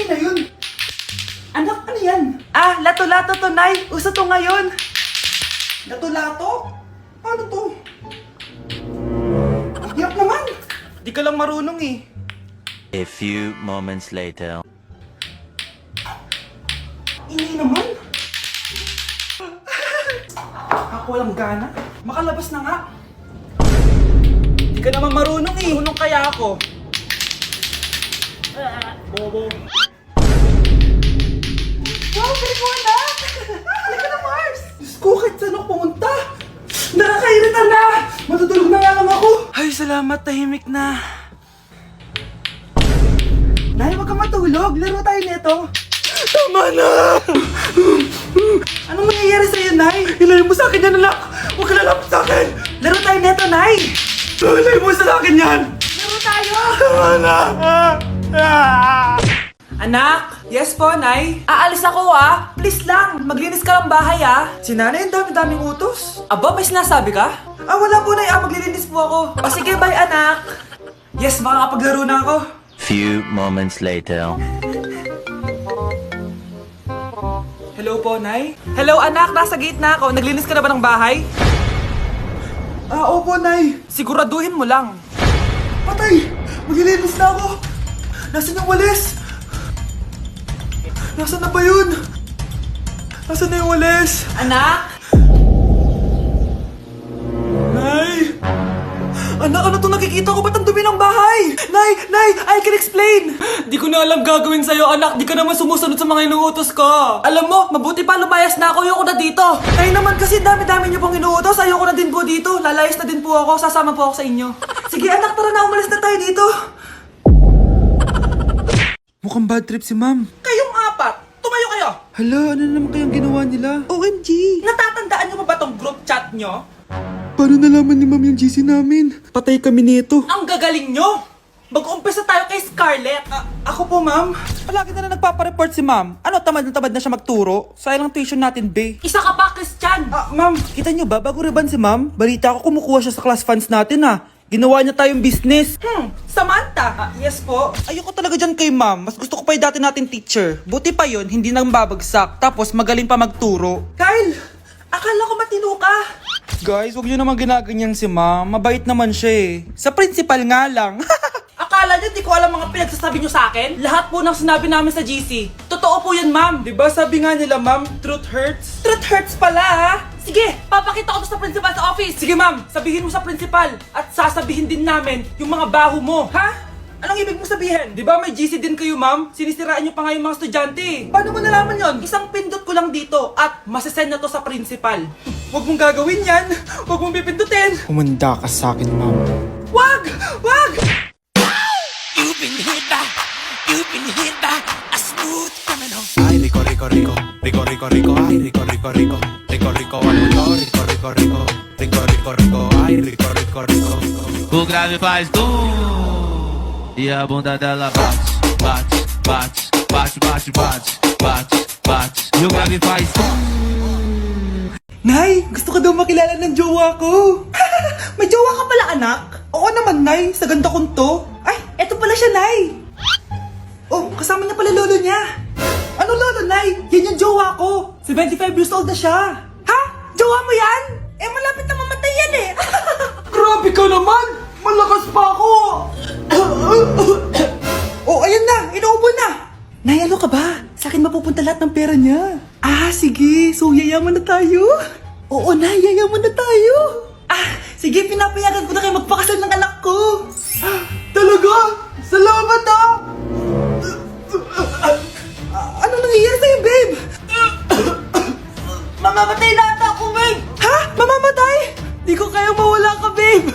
na yun? Anak, ano yan? Ah, lato-lato to, Nay. Uso to ngayon. Lato-lato? Ano to? Ang hirap naman. Di ka lang marunong eh. A few moments later. Ini naman. Ako walang gana. Makalabas na nga. Di ka naman marunong eh. Marunong kaya ako. Bobo. Wow, galing mo anak! Halika na, Mars! Diyos ko, kahit saan ako pumunta! Nakakairita na! Matutulog na nga lang ako! Ay, salamat, tahimik na. Nay, wag kang matulog. Laro tayo nito. Tama na! Anong mangyayari sa'yo, Nay? Ilayo mo sa akin yan, anak! Huwag ka lalapit sa akin! Laro tayo nito, Nay! Ilayo mo sa akin yan! Laro tayo! Tama na! Anak! Yes po, Nay? Aalis ako Please lang, maglinis ka ng bahay Si nanay, ang dami-daming utos. Aba, may sinasabi ka? Wala po, Nay. Maglilinis po ako. Sige, bye, anak. Yes, makakapaglaro na ako. Few moments later. Hello po, Nay? Hello, anak. Nasa gate na ako. Naglinis ka na ba ng bahay? Opo, Nay. Siguraduhin mo lang. Patay! Maglilinis na ako. Nasaan yung walis? Nasaan na ba yun? Nasaan na yung walis? Anak? Nay! Anak, ano to nakikita ko? Ba't ang dumi ng bahay? Nay! Nay! I can explain! Di ko na alam gagawin sa'yo, anak. Di ka naman sumusunod sa mga inuutos ko. Alam mo, mabuti pa lumayas na ako. Ayoko na dito. Nay naman kasi dami-dami niyo pong inuutos. Ayoko na din po dito. Lalayas na din po ako. Sasama po ako sa inyo. Sige anak, tara na. Umalis na tayo dito. Mukhang bad trip si ma'am. Kayong apat, tumayo kayo! Hala, ano naman kayang ginawa nila? OMG! Natatandaan niyo ba tong group chat niyo? Paano nalaman ni ma'am yung GC namin? Patay kami nito. Ang gagaling nyo! Mag-uumpisa tayo kay Scarlett. Ako po, ma'am. Palagi na nagpapareport si ma'am. Ano, tamad na siya magturo? Sayang lang tuition natin, be. Isa ka pa, Christian! Ma'am, kita niyo ba, bago riban si ma'am, balita ko kumukuha siya sa class funds natin, Ginawa niya tayong business. Samantha? Yes po. Ayoko talaga dyan kay ma'am. Mas gusto ko pa yung dati natin teacher. Buti pa yun, hindi nang babagsak. Tapos magaling pa magturo. Kyle! Akala ko matino ka. Guys, huwag niyo naman ginaganyan si ma'am. Mabait naman siya Sa principal nga lang. Akala niyo di ko alam mga pinagsasabi niyo sa akin? Lahat po ng sinabi namin sa GC. Totoo po yan, ma'am. Diba sabi nga nila, ma'am, truth hurts? Truth hurts pala, Sige, papakita ko to sa principal sa office. Sige, ma'am. Sabihin mo sa principal. At sasabihin din namin yung mga baho mo. Ha? Anong ibig mo sabihin? Di ba may GC din kayo, ma'am? Sinisiraan niyo pa nga yung mga estudyante. Paano mo nalaman yon? Isang pindot ko lang dito at masasend na to sa principal. Huwag mong gagawin yan. Huwag mong pipindutin. Humanda ka sa akin, ma'am. Wag! Wag! You've been hit by a smooth criminal. Ay, rico, rico, rico, rico, rico, rico, ay, rico, rico, rico, rico, rico, rico, rico, rico, rico, rico, rico, rico, ay, rico, rico, rico. O grave faz e a bunda dela bate, bate, bate, bate, bate, bate, bate, bate. E o grave faz Nay, gusto ko daw makilala ng jowa ko. May jowa ka pala, anak? Oo naman, Nay. Sa ganda kong to. Ay, eto pala siya, Nay. Oh, kasama niya pala lolo niya. Ano lolo, Nay? Yan yung jowa ko. 75 years old na siya. Ha? Jowa mo yan? Malapit na mamatay yan Grabe ka naman! Malakas pa ako! Oh, ayan na! Inuubo na! Nay, ano ka ba? Sa akin mapupunta lahat ng pera niya. Sige. So, yayaman na tayo? Oo, Nay. Yayaman na tayo. Sige. Pinapayagan ko na kayo magpakasal ng anak ko. Talaga? Salamat, Ano nangyayari sa'yo, babe? Mamamatay na ata ako, babe! Ha? Mamamatay? Di ko kayang mawala ka, babe!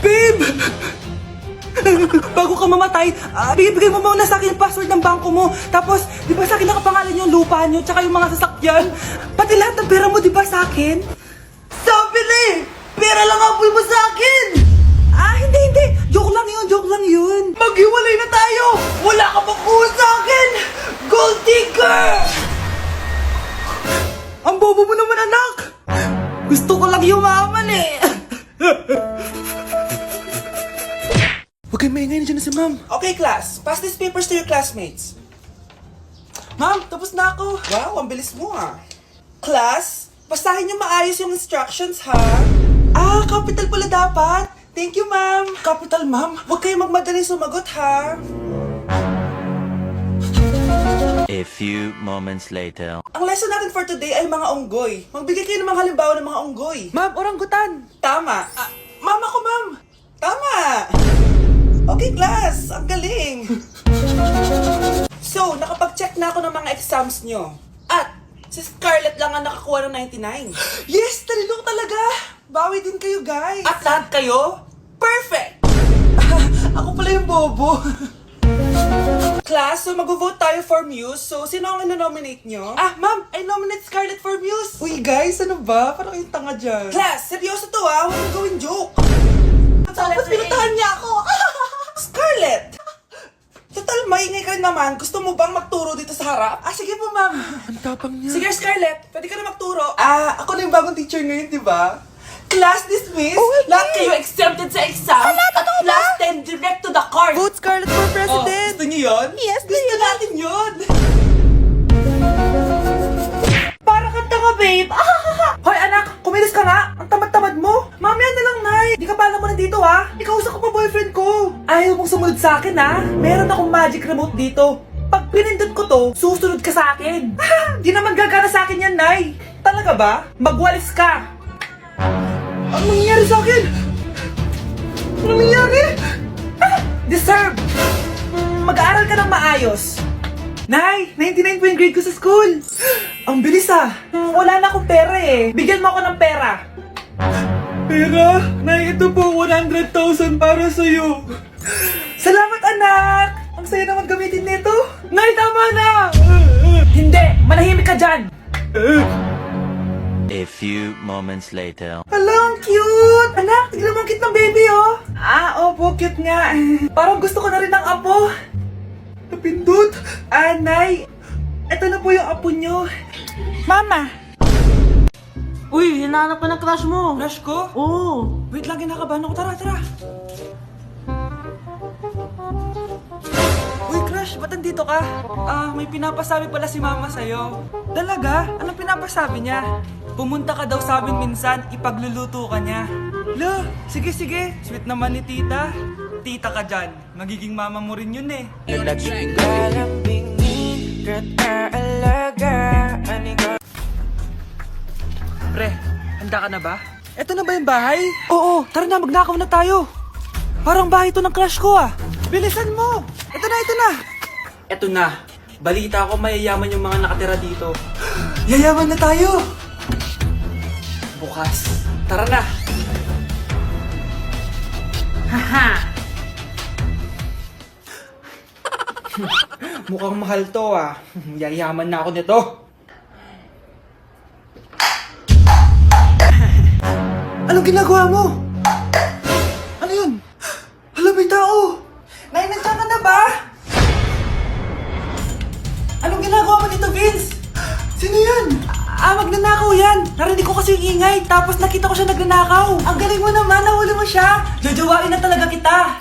Babe! Bago ka mamatay, bigay mo muna sa akin yung password ng bangko mo. Tapos, di ba sa akin nakapangalan yung lupa nyo, tsaka yung mga sasakyan? Pati lahat ng pera mo, di ba sa akin? Sabi na pera lang apoy mo sa akin! Hindi. Joke lang yun. Maghiwalay na tayo! Wala ka bang kuha sa akin! Gold digger! Ang bobo mo naman, anak! Gusto ko lang yumaman Huwag kayong maingay na dyan na si ma'am. Okay, class. Pass these papers to your classmates. Ma'am, tapos na ako. Wow, ang bilis mo ah. Class, basahin niyo maayos yung instructions ha. Ah, capital pala dapat. Thank you, ma'am. Capital, ma'am. Huwag kayong magmadaling sumagot ha. A few moments later. Ang lesson natin for today ay mga unggoy. Magbigay kayo ng mga halimbawa ng mga unggoy. Ma'am, oranggutan. Tama. Ma'am ako, ma'am. Tama. Okay, class. Ang galing. So, nakapag-check na ako ng mga exams nyo. At, si Scarlett lang ang nakakuha ng 99. Yes! Talino talaga! Bawi din kayo, guys. At lahat kayo, perfect! Ako pala yung bobo. Class, so mag-vote tayo for Muse. So, sino ang ino-nominate nyo? Ah, ma'am, I nominate Scarlett for Muse. Uy, guys, ano ba? Parang yung tanga dyan. Class, seryoso to ah. Huwag mong gawin joke. Tapos pinuntahan niya ako. Scarlett! Total, maingay ka rin naman. Gusto mo bang magturo dito sa harap? Ah, sige po, ma'am. Ang tapang niya. Sige, Scarlett. Pwede ka na magturo. Ah, ako na yung bagong teacher ngayon, di ba? Class dismissed. Lahat kayo exempted sa exam. At class 10 direct to the court. Vote Scarlett for president! Gusto niyo yun? Yes, Gusto natin yun. Para kang tanga, babe! Hoy, anak! Kumilos ka nga! Ang tamad-tamad mo! Mamaya na lang, Nay! Di ka pa alam mo nandito, ha? Ikausap ko pa boyfriend ko! Ayaw mong sumunod sa akin, ha? Meron akong magic remote dito. Pag pinindot ko to, susunod ka sa akin. Di naman gagana sa akin yan, Nay! Talaga ba? Magwalis ka! Ano nangyayari sa akin? Ano nangyayari? Deserve! Mag-aaral ka ng maayos. Nay, 99 po yung grade ko sa school. Ang bilis ah. Wala na akong pera eh. Bigyan mo ako ng pera. Pera? Nay, ito po 100,000 para sa'yo. Salamat anak! Ang saya naman gamitin nito. Nay, tama na! Hindi! Manahimik ka dyan! A few moments later. Hala, ang cute! Anak, tignan mo ang cute ng baby, oh! Ah, opo, cute nga. Parang gusto ko na rin ng apo. Napindot! Ah, Nay, eto na po yung apo nyo. Mama! Uy, hinahanap ka ng crush mo! Crush ko? Oo! Wait lang, kinakabahan ako. Tara, tara! Uy, crush, ba't andito ka? Ah, may pinapasabi pala si mama sa'yo. Talaga? Anong pinapasabi niya? Pumunta ka daw sa amin minsan, ipagluluto ka niya. Lo, sige sige, sweet naman ni tita. Tita ka dyan, magiging mama mo rin yun eh. Pre, handa ka na ba? Eto na ba yung bahay? Oo, tara na, magnakaw na tayo. Parang bahay to ng crush ko ah. Bilisan mo! Ito na, ito na! Eto na, balita ko mayayaman yung mga nakatira dito. Yayaman na tayo! Bukas, tara na! Haha! Mukhang mahal to ah. Yayaman na ako nito. Anong ginagawa mo? Ano yun? Hala, may tao! Nay, nandiyan ka na ba? Anong ginagawa mo dito, Vince? Sino yun? Ah, magnanakaw yan! Narinig ko kasi yung ingay, tapos nakita ko siya nagnanakaw. Ang galing mo naman, nahuli mo siya! Jojowain na talaga kita!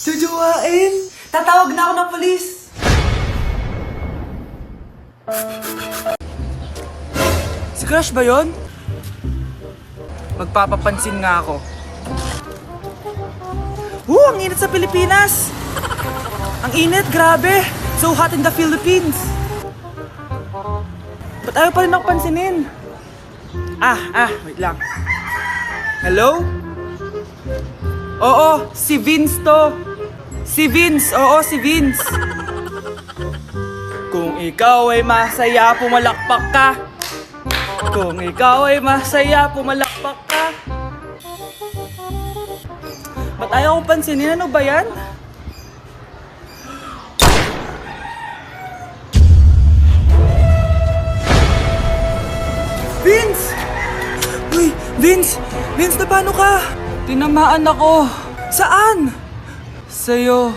Jojowain? Tatawag na ako ng polis! Si Crush ba yun? Magpapapansin nga ako. Ang init sa Pilipinas! Ang init, grabe! So hot in the Philippines! Ba't ayaw pa rin ako pansinin? Wait lang. Hello? Oo, si Vince to. Si Vince, oo, si Vince. Kung ikaw ay masaya, pumalakpak ka. Kung ikaw ay masaya, pumalakpak ka. Ba't ayaw ko pansinin? Ano ba yan? Vince! Uy, Vince! Vince, na paano ka? Tinamaan ako. Saan? Sa'yo.